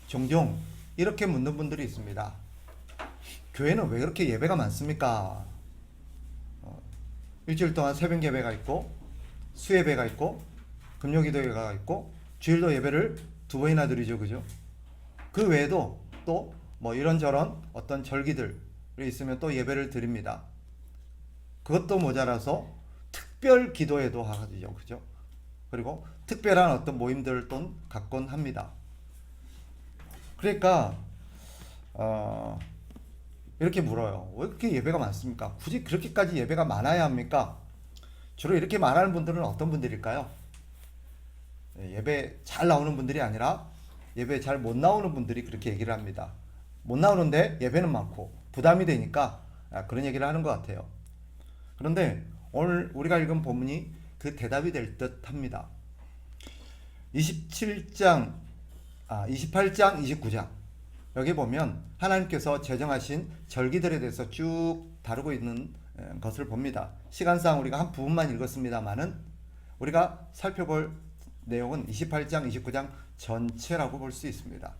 종종 이렇게 묻는 분들이 있습니다. 교회는 왜 그렇게 예배가 많습니까? 일주일 동안 새벽 예배가 있고 수예배가 있고 금요기도 예배가 있고 주일도 예배를 두 번이나 드리죠, 그죠? 그 외에도 또 뭐 이런저런 어떤 절기들이 있으면 또 예배를 드립니다. 그것도 모자라서 특별 기도회도 하죠, 그죠? 그리고 특별한 어떤 모임들을 또 갖곤 합니다. 그러니까 이렇게 물어요. 왜 그렇게 예배가 많습니까? 굳이 그렇게까지 예배가 많아야 합니까? 주로 이렇게 말하는 분들은 어떤 분들일까요? 예배 잘 나오는 분들이 아니라 예배 잘 못 나오는 분들이 그렇게 얘기를 합니다. 못 나오는데 예배는 많고 부담이 되니까 그런 얘기를 하는 것 같아요. 그런데 오늘 우리가 읽은 본문이 그 대답이 될 듯 합니다. 28장, 29장. 여기 보면 하나님께서 제정하신 절기들에 대해서 쭉 다루고 있는 것을 봅니다. 시간상 우리가 한 부분만 읽었습니다만은 우리가 살펴볼 내용은 28장, 29장 전체라고 볼 수 있습니다.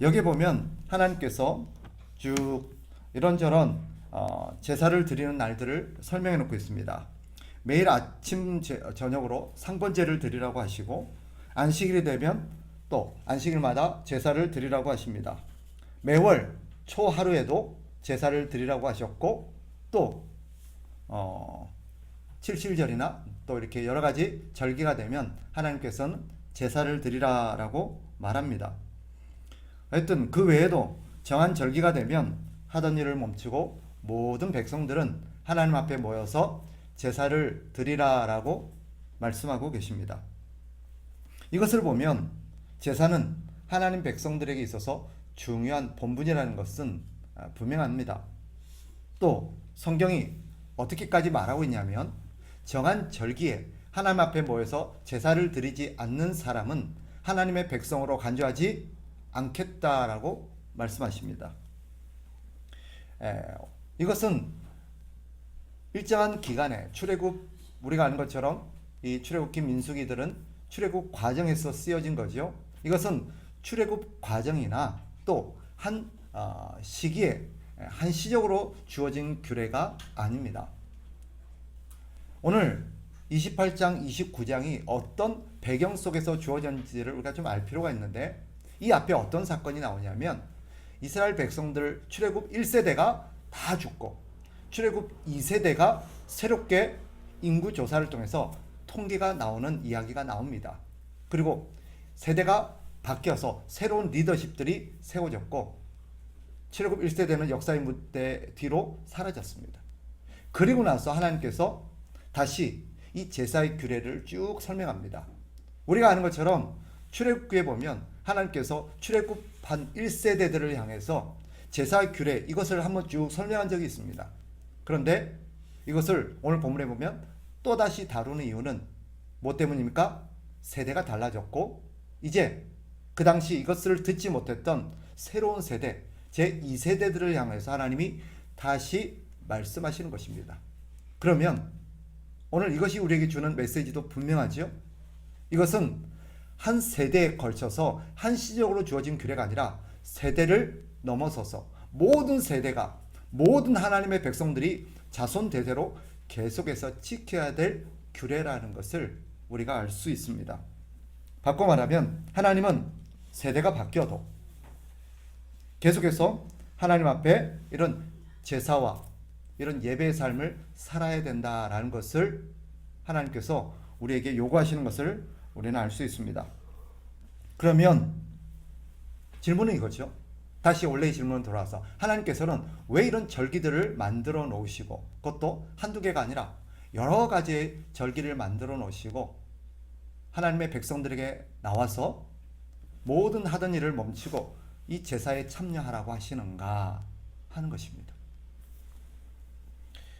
여기 보면 하나님께서 쭉 이런저런 제사를 드리는 날들을 설명해 놓고 있습니다. 매일 아침 저녁으로 상번제를 드리라고 하시고 안식일이 되면 또 안식일마다 제사를 드리라고 하십니다. 매월 초 하루에도 제사를 드리라고 하셨고 또 칠칠절이나 또 이렇게 여러 가지 절기가 되면 하나님께서는 제사를 드리라라고 말합니다. 하여튼 그 외에도 정한 절기가 되면 하던 일을 멈추고 모든 백성들은 하나님 앞에 모여서 제사를 드리라라고 말씀하고 계십니다. 이것을 보면 제사는 하나님 백성들에게 있어서 중요한 본분이라는 것은 분명합니다. 또 성경이 어떻게까지 말하고 있냐면 정한 절기에 하나님 앞에 모여서 제사를 드리지 않는 사람은 하나님의 백성으로 간주하지 않겠다라고 말씀하십니다. 이것은 일정한 기간에 출애굽 우리가 아는 것처럼 이 출애굽기 민수기들은 출애굽 과정에서 쓰여진 거죠. 이것은 출애굽 과정이나 또 한 시기에 한시적으로 주어진 규례가 아닙니다. 오늘 28장, 29장이 어떤 배경 속에서 주어졌는지를 우리가 좀 알 필요가 있는데 이 앞에 어떤 사건이 나오냐면 이스라엘 백성들 출애굽 1세대가 다 죽고 출애굽 2세대가 새롭게 인구 조사를 통해서 통계가 나오는 이야기가 나옵니다. 그리고 세대가 바뀌어서 새로운 리더십들이 세워졌고 출애굽 1세대는 역사의 무대 뒤로 사라졌습니다. 그리고 나서 하나님께서 다시 이 제사의 규례를 쭉 설명합니다. 우리가 아는 것처럼 출애굽기에 보면 하나님께서 출애굽한 1세대들을 향해서 제사의 규례 이것을 한번 쭉 설명한 적이 있습니다. 그런데 이것을 오늘 본문에 보면 또다시 다루는 이유는 뭐 때문입니까? 세대가 달라졌고 이제 그 당시 이것을 듣지 못했던 새로운 세대 제2세대들을 향해서 하나님이 다시 말씀하시는 것입니다. 그러면 오늘 이것이 우리에게 주는 메시지도 분명하죠. 이것은 한 세대에 걸쳐서 한시적으로 주어진 규례가 아니라 세대를 넘어서서 모든 세대가 모든 하나님의 백성들이 자손 대대로 계속해서 지켜야 될 규례라는 것을 우리가 알 수 있습니다. 바꿔 말하면 하나님은 세대가 바뀌어도 계속해서 하나님 앞에 이런 제사와 이런 예배의 삶을 살아야 된다라는 것을 하나님께서 우리에게 요구하시는 것을 우리는 알 수 있습니다. 그러면 질문은 이거죠. 다시 원래의 질문으로 돌아와서 하나님께서는 왜 이런 절기들을 만들어 놓으시고 그것도 한두 개가 아니라 여러 가지의 절기를 만들어 놓으시고 하나님의 백성들에게 나와서 모든 하던 일을 멈추고 이 제사에 참여하라고 하시는가 하는 것입니다.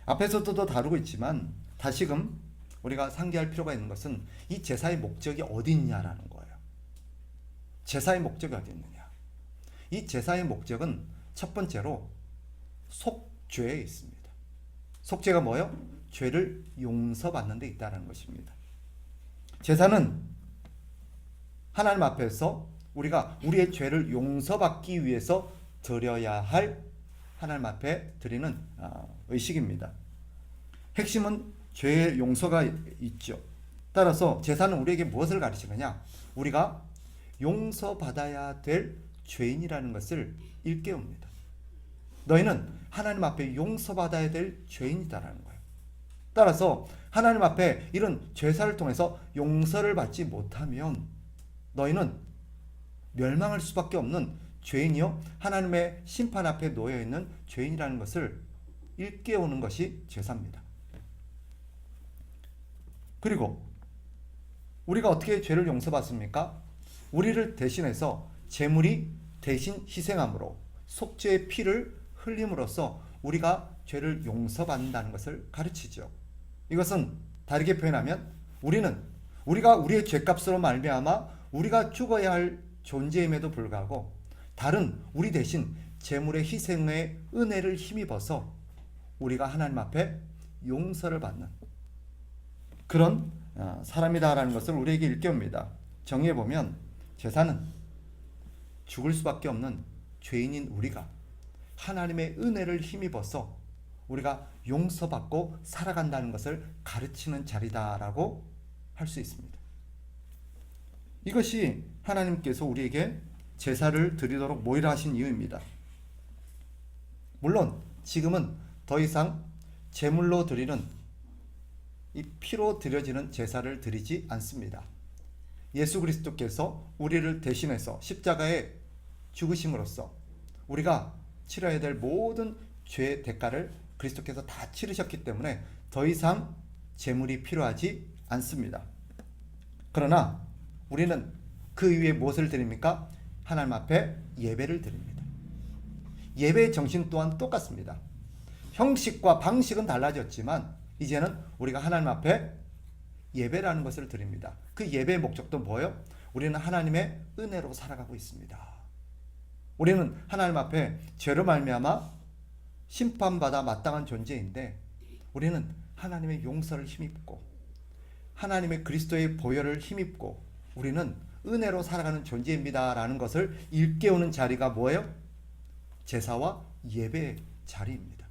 앞에서도 다루고 있지만 다시금 우리가 상기할 필요가 있는 것은 이 제사의 목적이 어디 있냐라는 거예요. 제사의 목적이 어디 있느냐. 이 제사의 목적은 첫 번째로 속죄에 있습니다. 속죄가 뭐예요? 죄를 용서받는 데 있다는 것입니다. 제사는 하나님 앞에서 우리가 우리의 죄를 용서받기 위해서 드려야 할 하나님 앞에 드리는 의식입니다. 핵심은 죄의 용서가 있죠. 따라서 제사는 우리에게 무엇을 가르치느냐? 우리가 용서받아야 될 죄인이라는 것을 일깨웁니다. 너희는 하나님 앞에 용서받아야 될 죄인이다라는 거예요. 따라서 하나님 앞에 이런 제사를 통해서 용서를 받지 못하면 너희는 멸망할 수밖에 없는 죄인이요 하나님의 심판 앞에 놓여 있는 죄인이라는 것을 일깨우는 것이 제사입니다. 그리고 우리가 어떻게 죄를 용서받습니까? 우리를 대신해서 제물이 대신 희생함으로 속죄의 피를 흘림으로써 우리가 죄를 용서받는다는 것을 가르치죠. 이것은 다르게 표현하면 우리가 우리의 죄값으로 말미암아 우리가 죽어야 할 존재임에도 불구하고 다른 우리 대신 제물의 희생의 은혜를 힘입어서 우리가 하나님 앞에 용서를 받는 그런 사람이다라는 것을 우리에게 일깨웁니다. 정의해 보면 제사는 죽을 수밖에 없는 죄인인 우리가 하나님의 은혜를 힘입어서 우리가 용서받고 살아간다는 것을 가르치는 자리다라고 할 수 있습니다. 이것이 하나님께서 우리에게 제사를 드리도록 모이라 하신 이유입니다. 물론 지금은 더 이상 제물로 드리는 이 피로 드려지는 제사를 드리지 않습니다. 예수 그리스도께서 우리를 대신해서 십자가에 죽으심으로써 우리가 치러야 될 모든 죄의 대가를 그리스도께서 다 치르셨기 때문에 더 이상 제물이 필요하지 않습니다. 그러나 우리는 그 위에 무엇을 드립니까? 하나님 앞에 예배를 드립니다. 예배의 정신 또한 똑같습니다. 형식과 방식은 달라졌지만 이제는 우리가 하나님 앞에 예배라는 것을 드립니다. 그 예배의 목적도 뭐예요? 우리는 하나님의 은혜로 살아가고 있습니다. 우리는 하나님 앞에 죄로 말미암아 심판받아 마땅한 존재인데 우리는 하나님의 용서를 힘입고 하나님의 그리스도의 보혈을 힘입고 우리는 은혜로 살아가는 존재입니다라는 것을 일깨우는 자리가 뭐예요? 제사와 예배의 자리입니다.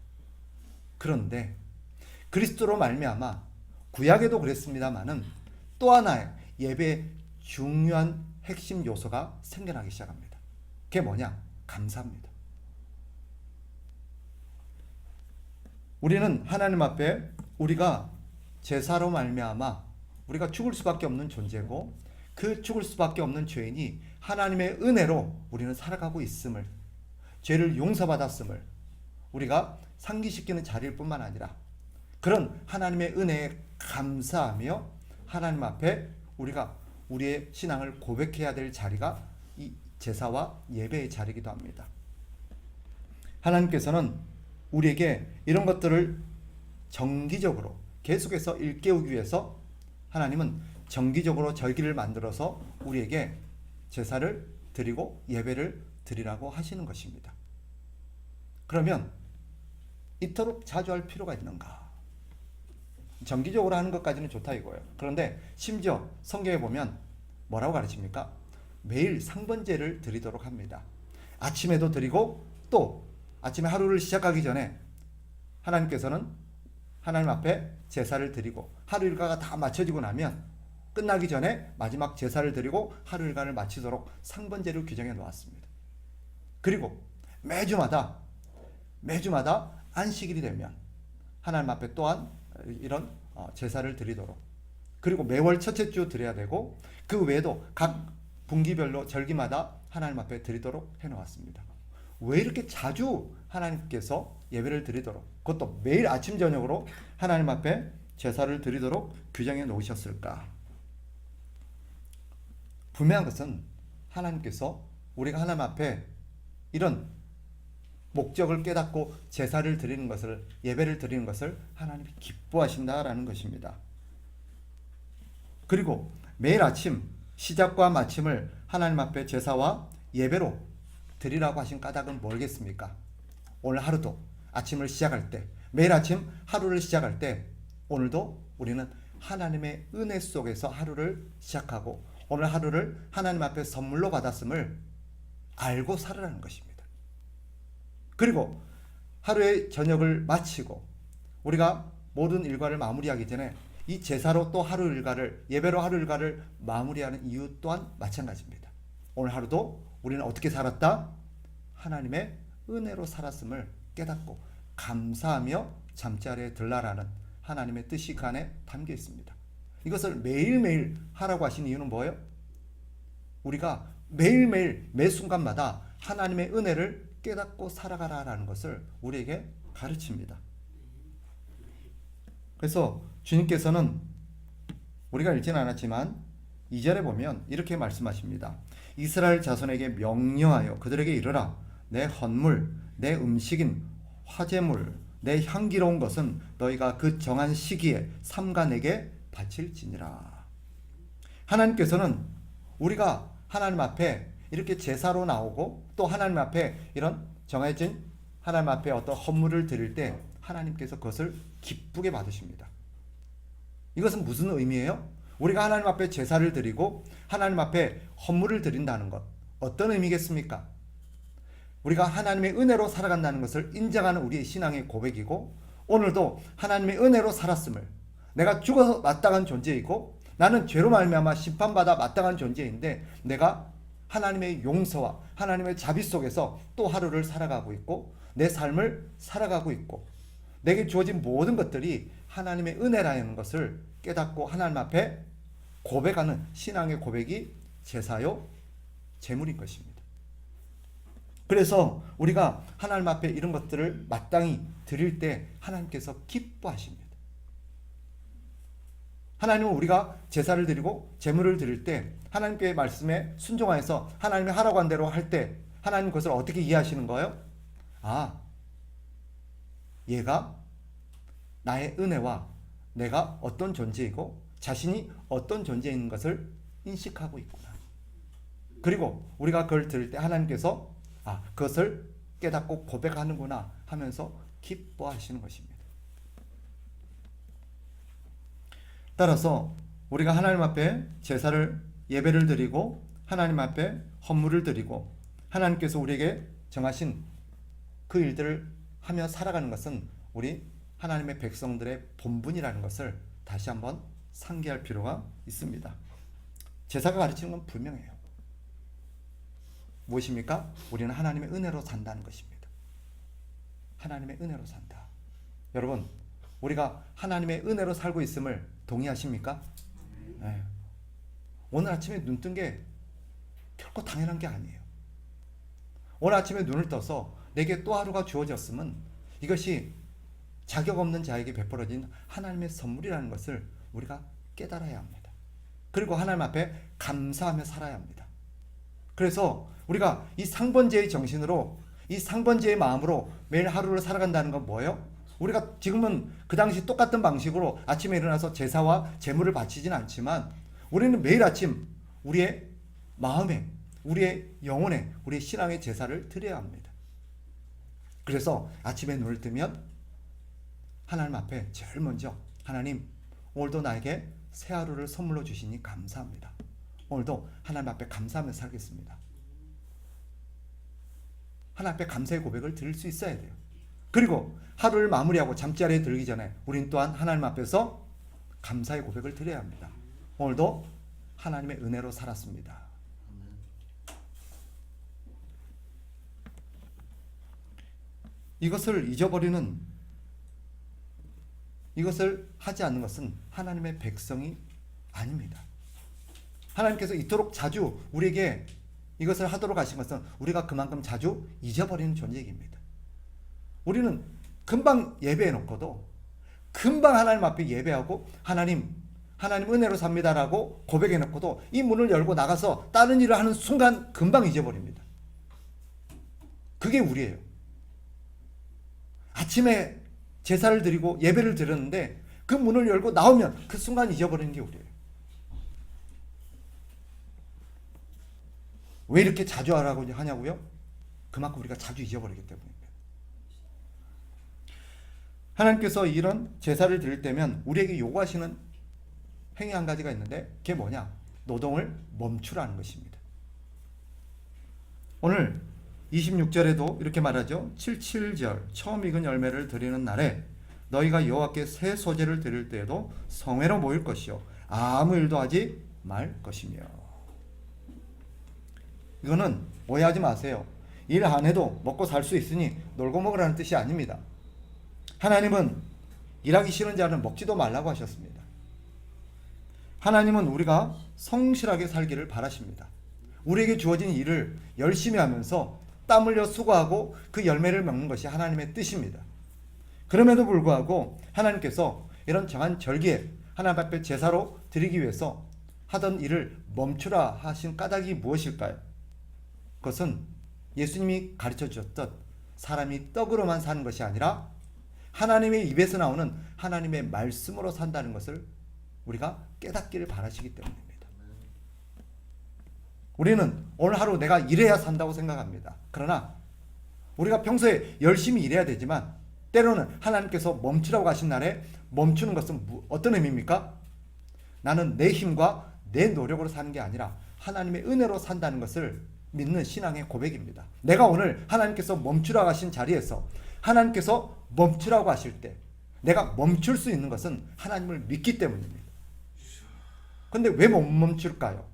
그런데 그리스도로 말미암아 구약에도 그랬습니다마는 또 하나의 예배의 중요한 핵심 요소가 생겨나기 시작합니다. 그게 뭐냐? 감사입니다. 우리는 하나님 앞에 우리가 제사로 말미암아 우리가 죽을 수밖에 없는 존재고 그 죽을 수밖에 없는 죄인이 하나님의 은혜로 우리는 살아가고 있음을 죄를 용서받았음을 우리가 상기시키는 자리일 뿐만 아니라 그런 하나님의 은혜에 감사하며 하나님 앞에 우리가 우리의 신앙을 고백해야 될 자리가 이 제사와 예배의 자리이기도 합니다. 하나님께서는 우리에게 이런 것들을 정기적으로 계속해서 일깨우기 위해서 하나님은 정기적으로 절기를 만들어서 우리에게 제사를 드리고 예배를 드리라고 하시는 것입니다. 그러면 이토록 자주 할 필요가 있는가? 정기적으로 하는 것까지는 좋다 이거예요. 그런데 심지어 성경에 보면 뭐라고 가르칩니까? 매일 상번제를 드리도록 합니다. 아침에도 드리고 또 아침에 하루를 시작하기 전에 하나님께서는 하나님 앞에 제사를 드리고 하루 일과가 다 마쳐지고 나면 끝나기 전에 마지막 제사를 드리고 하루 일과를 마치도록 상번제를 규정해 놓았습니다. 그리고 매주마다 안식일이 되면 하나님 앞에 또한 이런 제사를 드리도록 그리고 매월 첫째 주 드려야 되고 그 외에도 각 분기별로 절기마다 하나님 앞에 드리도록 해놓았습니다. 왜 이렇게 자주 하나님께서 예배를 드리도록 그것도 매일 아침 저녁으로 하나님 앞에 제사를 드리도록 규정해 놓으셨을까? 분명한 것은 하나님께서 우리가 하나님 앞에 이런 목적을 깨닫고 제사를 드리는 것을 예배를 드리는 것을 하나님이 기뻐하신다라는 것입니다. 그리고 매일 아침 시작과 마침을 하나님 앞에 제사와 예배로 드리라고 하신 까닭은 뭐겠습니까? 오늘 하루도 아침을 시작할 때 매일 아침 하루를 시작할 때 오늘도 우리는 하나님의 은혜 속에서 하루를 시작하고 오늘 하루를 하나님 앞에 선물로 받았음을 알고 살으라는 것입니다. 그리고 하루의 저녁을 마치고 우리가 모든 일과를 마무리하기 전에 이 제사로 또 하루 일과를, 예배로 하루 일과를 마무리하는 이유 또한 마찬가지입니다. 오늘 하루도 우리는 어떻게 살았다? 하나님의 은혜로 살았음을 깨닫고 감사하며 잠자리에 들라라는 하나님의 뜻이 그 안에 담겨 있습니다. 이것을 매일매일 하라고 하신 이유는 뭐예요? 우리가 매일매일 매 순간마다 하나님의 은혜를 깨닫고 살아가라라는 것을 우리에게 가르칩니다. 그래서 주님께서는 우리가 읽지는 않았지만 2절에 보면 이렇게 말씀하십니다. 이스라엘 자손에게 명령하여 그들에게 이르라. 내 헌물, 내 음식인 화제물, 내 향기로운 것은 너희가 그 정한 시기에 삼가 내게 바칠지니라. 하나님께서는 우리가 하나님 앞에 이렇게 제사로 나오고 또 하나님 앞에 이런 정해진 하나님 앞에 어떤 헌물을 드릴 때 하나님께서 그것을 기쁘게 받으십니다. 이것은 무슨 의미예요? 우리가 하나님 앞에 제사를 드리고 하나님 앞에 헌물을 드린다는 것, 어떤 의미겠습니까? 우리가 하나님의 은혜로 살아간다는 것을 인정하는 우리의 신앙의 고백이고, 오늘도 하나님의 은혜로 살았음을, 내가 죽어서 마땅한 존재이고 나는 죄로 말미암아 심판받아 마땅한 존재인데 내가 하나님의 용서와 하나님의 자비 속에서 또 하루를 살아가고 있고 내 삶을 살아가고 있고 내게 주어진 모든 것들이 하나님의 은혜라는 것을 깨닫고 하나님 앞에 고백하는 신앙의 고백이 제사요 제물인 것입니다. 그래서 우리가 하나님 앞에 이런 것들을 마땅히 드릴 때 하나님께서 기뻐하십니다. 하나님은 우리가 제사를 드리고 제물을 드릴 때 하나님께 말씀에 순종하여서 하나님이 하라고 한 대로 할 때 하나님 그것을 어떻게 이해하시는 거예요? 아, 얘가 나의 은혜와 내가 어떤 존재이고 자신이 어떤 존재인 것을 인식하고 있구나. 그리고 우리가 그걸 들을 때 하나님께서 그것을 깨닫고 고백하는구나 하면서 기뻐하시는 것입니다. 따라서 우리가 하나님 앞에 제사를 예배를 드리고 하나님 앞에 헌물을 드리고 하나님께서 우리에게 정하신 그 일들을 하며 살아가는 것은 우리 하나님의 백성들의 본분이라는 것을 다시 한번 상기할 필요가 있습니다. 제사가 가르치는 건 분명해요. 무엇입니까? 우리는 하나님의 은혜로 산다는 것입니다. 하나님의 은혜로 산다. 여러분, 우리가 하나님의 은혜로 살고 있음을 동의하십니까? 네. 오늘 아침에 눈 뜬 게 결코 당연한 게 아니에요. 오늘 아침에 눈을 떠서 내게 또 하루가 주어졌음은 이것이 자격 없는 자에게 베풀어진 하나님의 선물이라는 것을 우리가 깨달아야 합니다. 그리고 하나님 앞에 감사하며 살아야 합니다. 그래서 우리가 이 상번제의 정신으로 이 상번제의 마음으로 매일 하루를 살아간다는 건 뭐예요? 우리가 지금은 그 당시 똑같은 방식으로 아침에 일어나서 제사와 제물을 바치지는 않지만 우리는 매일 아침 우리의 마음에, 우리의 영혼에, 우리의 신앙의 제사를 드려야 합니다. 그래서 아침에 눈을 뜨면 하나님 앞에 제일 먼저 하나님, 오늘도 나에게 새 하루를 선물로 주시니 감사합니다. 오늘도 하나님 앞에 감사하며 살겠습니다. 하나님 앞에 감사의 고백을 드릴 수 있어야 돼요. 그리고 하루를 마무리하고 잠자리에 들기 전에 우린 또한 하나님 앞에서 감사의 고백을 드려야 합니다. 오늘도 하나님의 은혜로 살았습니다. 이것을 잊어버리는, 이것을 하지 않는 것은 하나님의 백성이 아닙니다. 하나님께서 이토록 자주 우리에게 이것을 하도록 하신 것은 우리가 그만큼 자주 잊어버리는 존재입니다. 우리는 금방 예배해 놓고도 금방 하나님 앞에 예배하고 하나님 은혜로 삽니다라고 고백해 놓고도 이 문을 열고 나가서 다른 일을 하는 순간 금방 잊어버립니다. 그게 우리예요. 아침에 제사를 드리고 예배를 드렸는데 그 문을 열고 나오면 그 순간 잊어버리는 게 우리예요. 왜 이렇게 자주 하라고 하냐고요? 그만큼 우리가 자주 잊어버리기 때문입니다. 하나님께서 이런 제사를 드릴 때면 우리에게 요구하시는 행위 한 가지가 있는데 그게 뭐냐? 노동을 멈추라는 것입니다. 오늘 26절에도 이렇게 말하죠. 77절 처음 익은 열매를 드리는 날에 너희가 여호와께 새 소재를 드릴 때에도 성회로 모일 것이요 아무 일도 하지 말 것이며. 이거는 오해하지 마세요. 일 안 해도 먹고 살 수 있으니 놀고 먹으라는 뜻이 아닙니다. 하나님은 일하기 싫은 자는 먹지도 말라고 하셨습니다. 하나님은 우리가 성실하게 살기를 바라십니다. 우리에게 주어진 일을 열심히 하면서 땀 흘려 수고하고 그 열매를 먹는 것이 하나님의 뜻입니다. 그럼에도 불구하고 하나님께서 이런 정한 절기에 하나님 앞에 제사로 드리기 위해서 하던 일을 멈추라 하신 까닭이 무엇일까요? 그것은 예수님이 가르쳐 주셨던 사람이 떡으로만 사는 것이 아니라 하나님의 입에서 나오는 하나님의 말씀으로 산다는 것을 우리가 깨닫기를 바라시기 때문입니다. 우리는 오늘 하루 내가 일해야 산다고 생각합니다. 그러나 우리가 평소에 열심히 일해야 되지만 때로는 하나님께서 멈추라고 하신 날에 멈추는 것은 어떤 의미입니까? 나는 내 힘과 내 노력으로 사는 게 아니라 하나님의 은혜로 산다는 것을 믿는 신앙의 고백입니다. 내가 오늘 하나님께서 멈추라고 하신 자리에서 하나님께서 멈추라고 하실 때 내가 멈출 수 있는 것은 하나님을 믿기 때문입니다. 그런데 왜 못 멈출까요?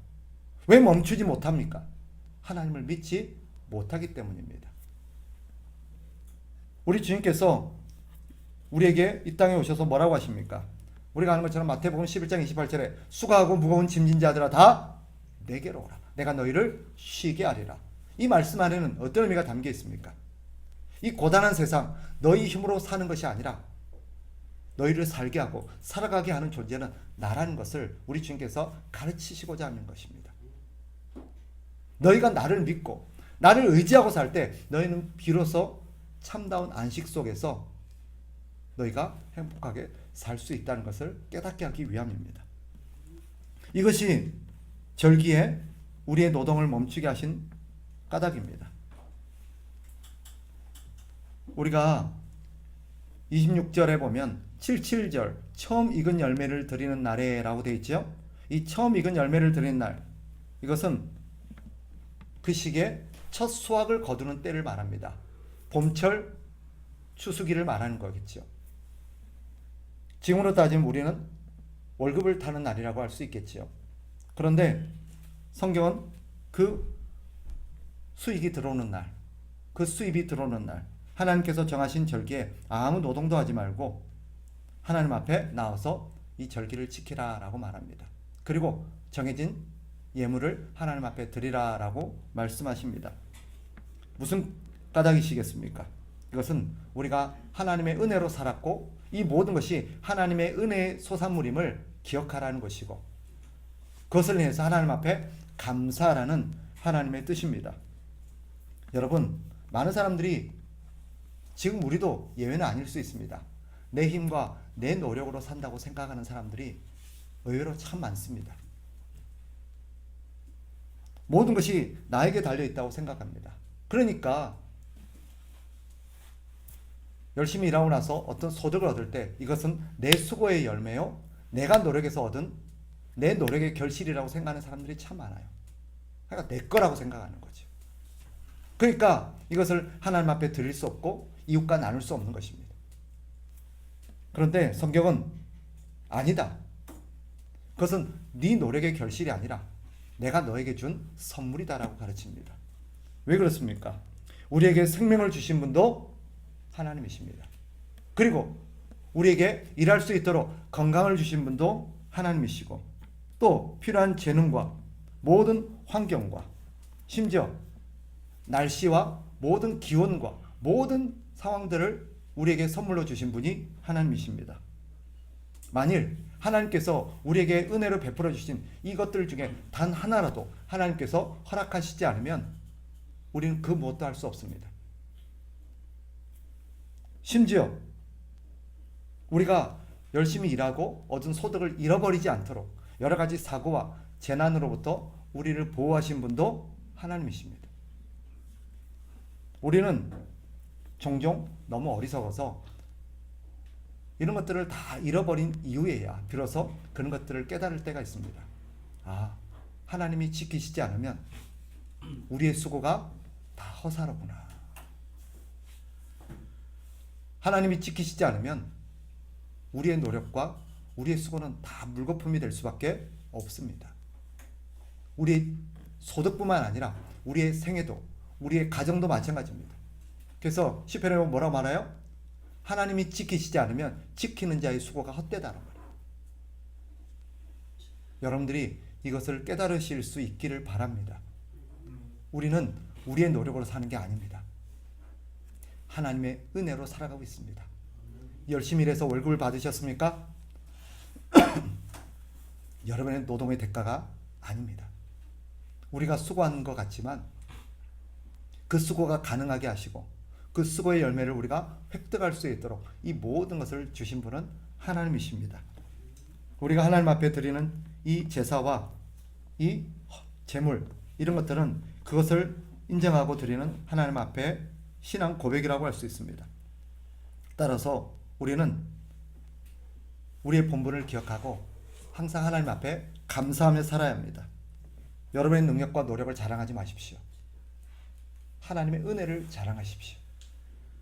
왜 멈추지 못합니까? 하나님을 믿지 못하기 때문입니다. 우리 주님께서 우리에게 이 땅에 오셔서 뭐라고 하십니까? 우리가 아는 것처럼 마태복음 11장 28절에 수고하고 무거운 짐진 자들아 다 내게로 오라. 내가 너희를 쉬게 하리라. 이 말씀 안에는 어떤 의미가 담겨 있습니까? 이 고단한 세상 너희 힘으로 사는 것이 아니라 너희를 살게 하고 살아가게 하는 존재는 나라는 것을 우리 주님께서 가르치시고자 하는 것입니다. 너희가 나를 믿고 나를 의지하고 살 때 너희는 비로소 참다운 안식 속에서 너희가 행복하게 살 수 있다는 것을 깨닫게 하기 위함입니다. 이것이 절기에 우리의 노동을 멈추게 하신 까닭입니다. 우리가 26절에 보면 77절 처음 익은 열매를 드리는 날에라고 되어 있죠. 이 처음 익은 열매를 드리는 날, 이것은 그 시기에 첫 수확을 거두는 때를 말합니다. 봄철 추수기를 말하는 거겠죠. 지금으로 따지면 우리는 월급을 타는 날이라고 할 수 있겠죠. 그런데 성경은 그 수익이 들어오는 날, 그 수입이 들어오는 날, 하나님께서 정하신 절기에 아무 노동도 하지 말고 하나님 앞에 나와서 이 절기를 지키라 라고 말합니다. 그리고 정해진 예물을 하나님 앞에 드리라 라고 말씀하십니다. 무슨 까닭이시겠습니까? 이것은 우리가 하나님의 은혜로 살았고 이 모든 것이 하나님의 은혜의 소산물임을 기억하라는 것이고 그것을 위해서 하나님 앞에 감사하라는 하나님의 뜻입니다. 여러분, 많은 사람들이 지금 우리도 예외는 아닐 수 있습니다. 내 힘과 내 노력으로 산다고 생각하는 사람들이 의외로 참 많습니다. 모든 것이 나에게 달려있다고 생각합니다. 그러니까 열심히 일하고 나서 어떤 소득을 얻을 때 이것은 내 수고의 열매요, 내가 노력해서 얻은 내 노력의 결실이라고 생각하는 사람들이 참 많아요. 그러니까 내 거라고 생각하는 거죠. 그러니까 이것을 하나님 앞에 드릴 수 없고 이웃과 나눌 수 없는 것입니다. 그런데 성경은 아니다. 그것은 네 노력의 결실이 아니라 내가 너에게 준 선물이다라고 가르칩니다. 왜 그렇습니까? 우리에게 생명을 주신 분도 하나님이십니다. 그리고 우리에게 일할 수 있도록 건강을 주신 분도 하나님이시고 또 필요한 재능과 모든 환경과 심지어 날씨와 모든 기온과 모든 상황들을 우리에게 선물로 주신 분이 하나님이십니다. 만일 하나님께서 우리에게 은혜로 베풀어 주신 이것들 중에 단 하나라도 하나님께서 허락하시지 않으면 우리는 그 무엇도 할 수 없습니다. 심지어 우리가 열심히 일하고 얻은 소득을 잃어버리지 않도록 여러 가지 사고와 재난으로부터 우리를 보호하신 분도 하나님이십니다. 우리는 종종 너무 어리석어서 이런 것들을 다 잃어버린 이후에야 비로소 그런 것들을 깨달을 때가 있습니다. 아, 하나님이 지키시지 않으면 우리의 수고가 다 허사로구나. 하나님이 지키시지 않으면 우리의 노력과 우리의 수고는 다 물거품이 될 수밖에 없습니다. 우리의 소득뿐만 아니라 우리의 생애도, 우리의 가정도 마찬가지입니다. 그래서 시편에 보면 뭐라고 말해요? 하나님이 지키시지 않으면 지키는 자의 수고가 헛되다는 말이에요. 여러분들이 이것을 깨달으실 수 있기를 바랍니다. 우리는 우리의 노력으로 사는 게 아닙니다. 하나님의 은혜로 살아가고 있습니다. 열심히 일해서 월급을 받으셨습니까? 여러분의 노동의 대가가 아닙니다. 우리가 수고하는 것 같지만 그 수고가 가능하게 하시고 그 수고의 열매를 우리가 획득할 수 있도록 이 모든 것을 주신 분은 하나님이십니다. 우리가 하나님 앞에 드리는 이 제사와 이 제물, 이런 것들은 그것을 인정하고 드리는 하나님 앞에 신앙 고백이라고 할 수 있습니다. 따라서 우리는 우리의 본분을 기억하고 항상 하나님 앞에 감사하며 살아야 합니다. 여러분의 능력과 노력을 자랑하지 마십시오. 하나님의 은혜를 자랑하십시오.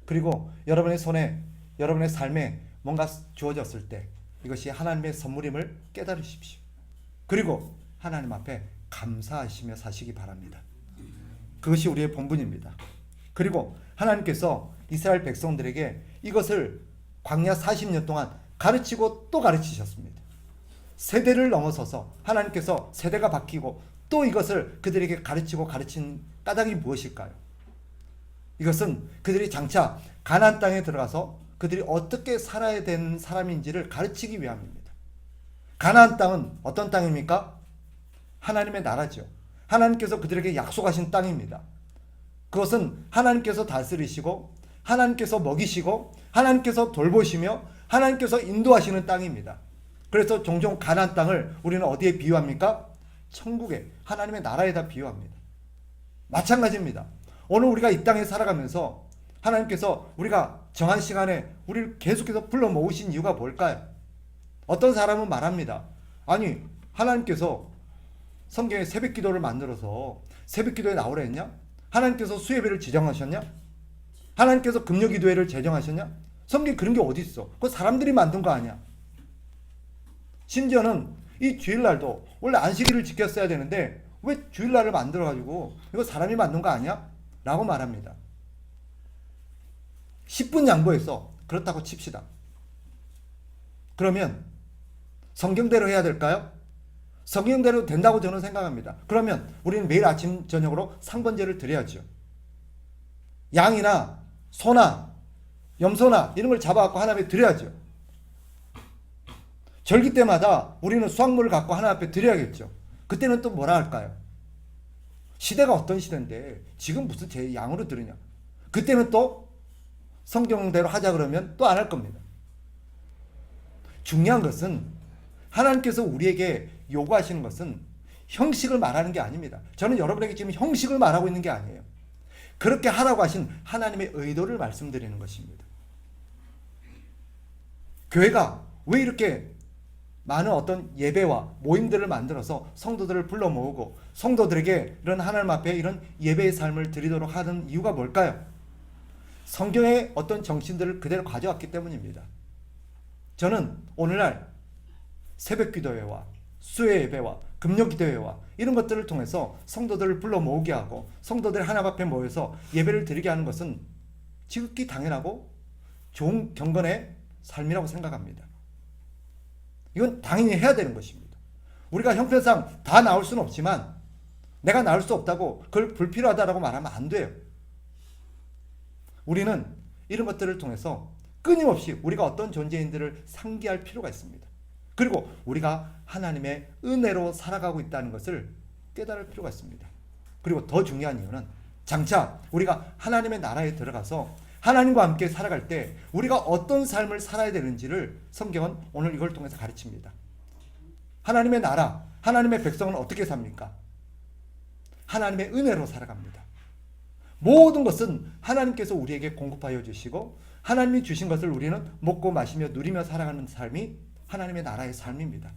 그리고 여러분의 손에, 여러분의 삶에 뭔가 주어졌을 때 이것이 하나님의 선물임을 깨달으십시오. 그리고 하나님 앞에 감사하시며 사시기 바랍니다. 그것이 우리의 본분입니다. 그리고 하나님께서 이스라엘 백성들에게 이것을 광야 40년 동안 가르치고 또 가르치셨습니다. 세대를 넘어서서 하나님께서 세대가 바뀌고 또 이것을 그들에게 가르치고 가르친 까닭이 무엇일까요? 이것은 그들이 장차 가나안 땅에 들어가서 그들이 어떻게 살아야 되는 사람인지를 가르치기 위함입니다. 가나안 땅은 어떤 땅입니까? 하나님의 나라죠. 하나님께서 그들에게 약속하신 땅입니다. 그것은 하나님께서 다스리시고 하나님께서 먹이시고 하나님께서 돌보시며 하나님께서 인도하시는 땅입니다. 그래서 종종 가나안 땅을 우리는 어디에 비유합니까? 천국에, 하나님의 나라에다 비유합니다. 마찬가지입니다. 오늘 우리가 이 땅에 살아가면서 하나님께서 우리가 정한 시간에 우리를 계속해서 불러 모으신 이유가 뭘까요? 어떤 사람은 말합니다. 아니, 하나님께서 성경에 새벽 기도를 만들어서 새벽 기도에 나오라 했냐? 하나님께서 수예배를 지정하셨냐? 하나님께서 금요 기도회를 제정하셨냐? 성경에 그런 게 어디 있어? 그거 사람들이 만든 거 아니야. 심지어는 이 주일날도 원래 안식일을 지켰어야 되는데 왜 주일날을 만들어가지고 이거 사람이 만든 거 아니야? 라고 말합니다. 10분 양보해서 그렇다고 칩시다. 그러면 성경대로 해야 될까요? 성경대로 된다고 저는 생각합니다. 그러면 우리는 매일 아침 저녁으로 상번제를 드려야죠. 양이나 소나 염소나 이런 걸 잡아갖고 하나님 앞에 드려야죠. 절기 때마다 우리는 수확물을 갖고 하나님 앞에 드려야겠죠. 그때는 또 뭐라 할까요? 시대가 어떤 시대인데 지금 무슨 제 양으로 드리냐. 그때는 또 성경대로 하자 그러면 또 안 할 겁니다. 중요한 것은 하나님께서 우리에게 요구하시는 것은 형식을 말하는 게 아닙니다. 저는 여러분에게 지금 형식을 말하고 있는 게 아니에요. 그렇게 하라고 하신 하나님의 의도를 말씀드리는 것입니다. 교회가 왜 이렇게 많은 어떤 예배와 모임들을 만들어서 성도들을 불러 모으고 성도들에게 이런 하나님 앞에 이런 예배의 삶을 드리도록 하는 이유가 뭘까요? 성경의 어떤 정신들을 그대로 가져왔기 때문입니다. 저는 오늘날 새벽 기도회와 수요 예배와 금요 기도회와 이런 것들을 통해서 성도들을 불러 모으게 하고 성도들 하나님 앞에 모여서 예배를 드리게 하는 것은 지극히 당연하고 좋은 경건의 삶이라고 생각합니다. 이건 당연히 해야 되는 것입니다. 우리가 형편상 다 나올 수는 없지만 내가 나올 수 없다고 그걸 불필요하다라고 말하면 안 돼요. 우리는 이런 것들을 통해서 끊임없이 우리가 어떤 존재인들을 상기할 필요가 있습니다. 그리고 우리가 하나님의 은혜로 살아가고 있다는 것을 깨달을 필요가 있습니다. 그리고 더 중요한 이유는 장차 우리가 하나님의 나라에 들어가서 하나님과 함께 살아갈 때 우리가 어떤 삶을 살아야 되는지를 성경은 오늘 이걸 통해서 가르칩니다. 하나님의 나라, 하나님의 백성은 어떻게 삽니까? 하나님의 은혜로 살아갑니다. 모든 것은 하나님께서 우리에게 공급하여 주시고 하나님이 주신 것을 우리는 먹고 마시며 누리며 살아가는 삶이 하나님의 나라의 삶입니다.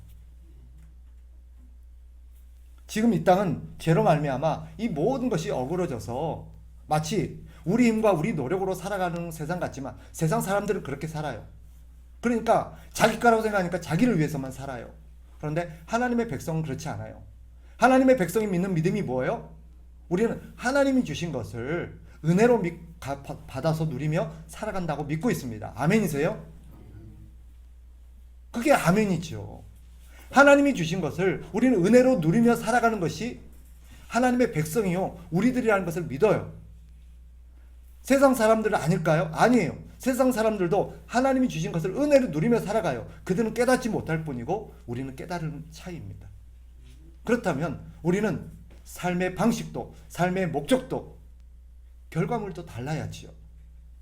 지금 이 땅은 죄로 말미암아 이 모든 것이 어그러져서 마치 우리 힘과 우리 노력으로 살아가는 세상 같지만 세상 사람들은 그렇게 살아요. 그러니까 자기 거라고 생각하니까 자기를 위해서만 살아요. 그런데 하나님의 백성은 그렇지 않아요. 하나님의 백성이 믿는 믿음이 뭐예요? 우리는 하나님이 주신 것을 은혜로 받아서 누리며 살아간다고 믿고 있습니다. 아멘이세요? 그게 아멘이죠. 하나님이 주신 것을 우리는 은혜로 누리며 살아가는 것이 하나님의 백성이요 우리들이라는 것을 믿어요. 세상 사람들은 아닐까요? 아니에요. 세상 사람들도 하나님이 주신 것을 은혜로 누리며 살아가요. 그들은 깨닫지 못할 뿐이고 우리는 깨달은 차이입니다. 그렇다면 우리는 삶의 방식도 삶의 목적도 결과물도 달라야지요.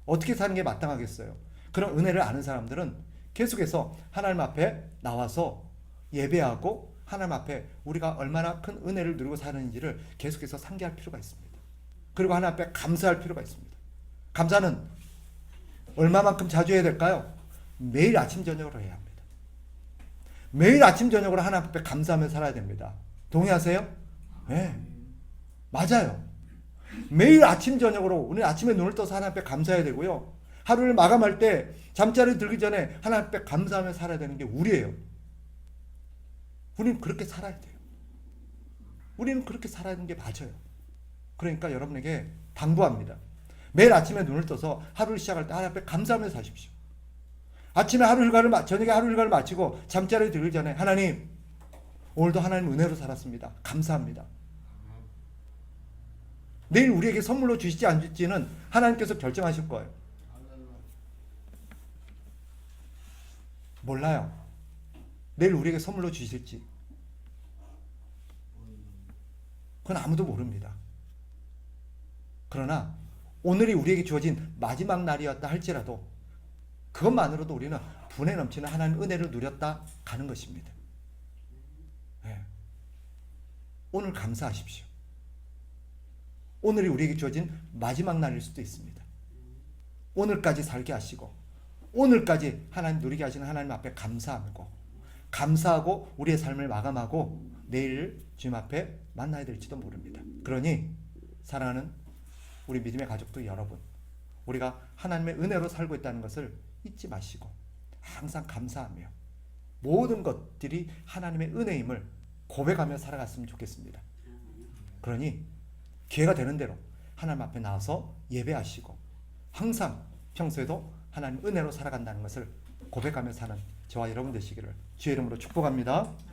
어떻게 사는 게 마땅하겠어요? 그런 은혜를 아는 사람들은 계속해서 하나님 앞에 나와서 예배하고 하나님 앞에 우리가 얼마나 큰 은혜를 누리고 사는지를 계속해서 상기할 필요가 있습니다. 그리고 하나님 앞에 감사할 필요가 있습니다. 감사는 얼마만큼 자주 해야 될까요? 매일 아침 저녁으로 해야 합니다. 매일 아침 저녁으로 하나님 앞에 감사하며 살아야 됩니다. 동의하세요? 네, 맞아요. 매일 아침 저녁으로 우리 아침에 눈을 떠서 하나님 앞에 감사해야 되고요. 하루를 마감할 때 잠자리 들기 전에 하나님 앞에 감사하며 살아야 되는 게 우리예요. 우리는 그렇게 살아야 돼요. 우리는 그렇게 살아야 하는 게 맞아요. 그러니까 여러분에게 당부합니다. 매일 아침에 눈을 떠서 하루를 시작할 때 하나님 앞에 감사하며 사십시오. 아침에 저녁에 하루 일과를 마치고 잠자리에 들기 전에 하나님, 오늘도 하나님 은혜로 살았습니다. 감사합니다. 내일 우리에게 선물로 주시지 않을지는 하나님께서 결정하실 거예요. 몰라요. 내일 우리에게 선물로 주실지. 그건 아무도 모릅니다. 그러나 오늘이 우리에게 주어진 마지막 날이었다 할지라도 그것만으로도 우리는 분에 넘치는 하나님의 은혜를 누렸다 가는 것입니다. 네. 오늘 감사하십시오. 오늘이 우리에게 주어진 마지막 날일 수도 있습니다. 오늘까지 살게 하시고 오늘까지 하나님 누리게 하시는 하나님 앞에 감사하고 우리의 삶을 마감하고 내일 주님 앞에 만나야 될지도 모릅니다. 그러니 사랑하는 우리 믿음의 가족들 여러분, 우리가 하나님의 은혜로 살고 있다는 것을 잊지 마시고 항상 감사하며 모든 것들이 하나님의 은혜임을 고백하며 살아갔으면 좋겠습니다. 그러니 기회가 되는 대로 하나님 앞에 나와서 예배하시고 항상 평소에도 하나님 은혜로 살아간다는 것을 고백하며 사는 저와 여러분 되시기를 주의 이름으로 축복합니다.